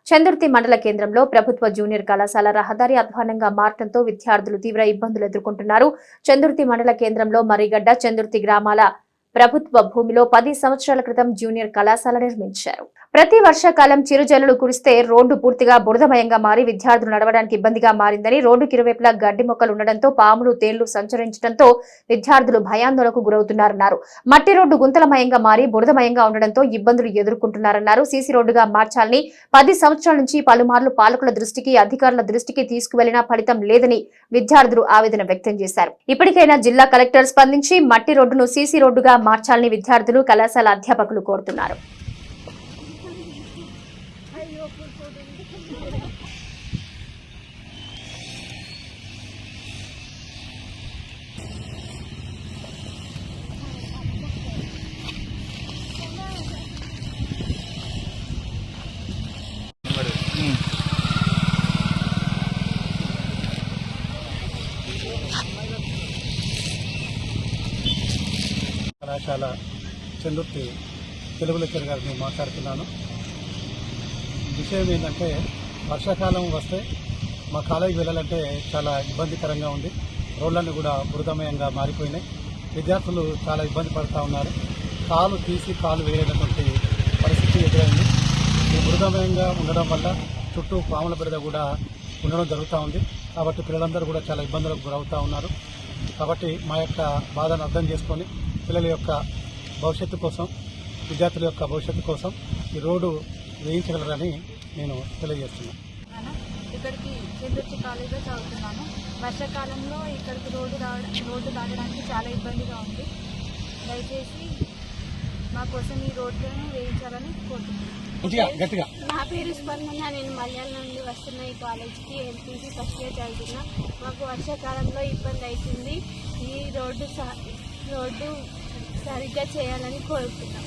చందుర్తి మండల కేంద్రంలో ప్రభుత్వ జూనియర్ కళాశాల రహదారి అధ్వానంగా మారటంతో విద్యార్థులు తీవ్ర ఇబ్బందులు ఎదుర్కొంటున్నారు. చందుర్తి మండల కేంద్రంలో మరిగడ్డ, చందుర్తి గ్రామాల ప్రభుత్వ భూమిలో 10 సంవత్సరాల క్రితం జూనియర్ కళాశాల నిర్మించారు. ప్రతి వర్షాకాలం చిరుజల్లులు కురిస్తే రోడ్డు పూర్తిగా బురదమయంగా మారి విద్యార్థులు నడవడానికి ఇబ్బందిగా మారిందని, రోడ్డుకి ఇరువైపులా గడ్డి మొక్కలు ఉండడంతో పాములు, తేళ్లు సంచరించడంతో విద్యార్థులు భయాందోళనకు గురవుతున్నారన్నారు. మట్టి రోడ్డు గుంతలమయంగా మారి బురదమయంగా ఉండడంతో ఇబ్బందులు ఎదుర్కొంటున్నారన్నారు. సీసీ రోడ్డుగా మార్చాలని 10 సంవత్సరాల నుంచి పలుమార్లు పాలకుల దృష్టికి, అధికారుల దృష్టికి తీసుకువెళ్లినా ఫలితం లేదని విద్యార్థులు ఆవేదన వ్యక్తం చేశారు. ఇప్పటికైనా జిల్లా కలెక్టర్ స్పందించి మట్టి రోడ్డును సీసీ రోడ్డుగా మార్చాలని విద్యార్థులు, కళాశాల అధ్యాపకులు కోరుతున్నారు. కళాశాల చందుర్తి తెలుగు లెక్చరర్ గారిని మాట్లాడుతున్నాను. విషయం ఏంటంటే, వర్షాకాలం వస్తే మా కాలేజీకి వెళ్ళాలంటే చాలా ఇబ్బందికరంగా ఉంది. రోడ్లన్నీ కూడా బురదమయంగా మారిపోయినాయి. విద్యార్థులు చాలా ఇబ్బంది పడుతూ ఉన్నారు. కాలు తీసి కాలు వేయలేనటువంటి పరిస్థితి ఎదురైంది. ఈ బురదమయంగా ఉండడం వల్ల చుట్టూ పాముల బెడద కూడా ఉండడం జరుగుతూ ఉంది. కాబట్టి పిల్లలందరూ కూడా చాలా ఇబ్బందులకు గురవుతూ ఉన్నారు. కాబట్టి మా యొక్క బాధను అర్థం చేసుకొని పిల్లల యొక్క భవిష్యత్తు కోసం, విద్యార్థుల యొక్క భవిష్యత్తు కోసం ఈ రోడ్డు వేయించగలరని నేను తెలియజేస్తున్నాను. ఇక్కడికి చందుర్తి కాలేజీలో చదువుతున్నాను. వర్షాకాలంలో ఇక్కడికి రోడ్డు దాటడానికి చాలా ఇబ్బందిగా ఉంది. దయచేసి మా కోసం ఈ రోడ్లను వేయించాలని కోరుతున్నాను. నా పేరు స్పందన. నేను మలయాళం నుండి వస్తున్న ఈ కాలేజీకి ఎంపీసీ ఫస్ట్ ఇయర్ చదువుతున్నా. మాకు వర్షాకాలంలో ఇబ్బంది అవుతుంది. ఈ రోడ్డు సరిగ్గా చేయాలని కోరుతున్నాం.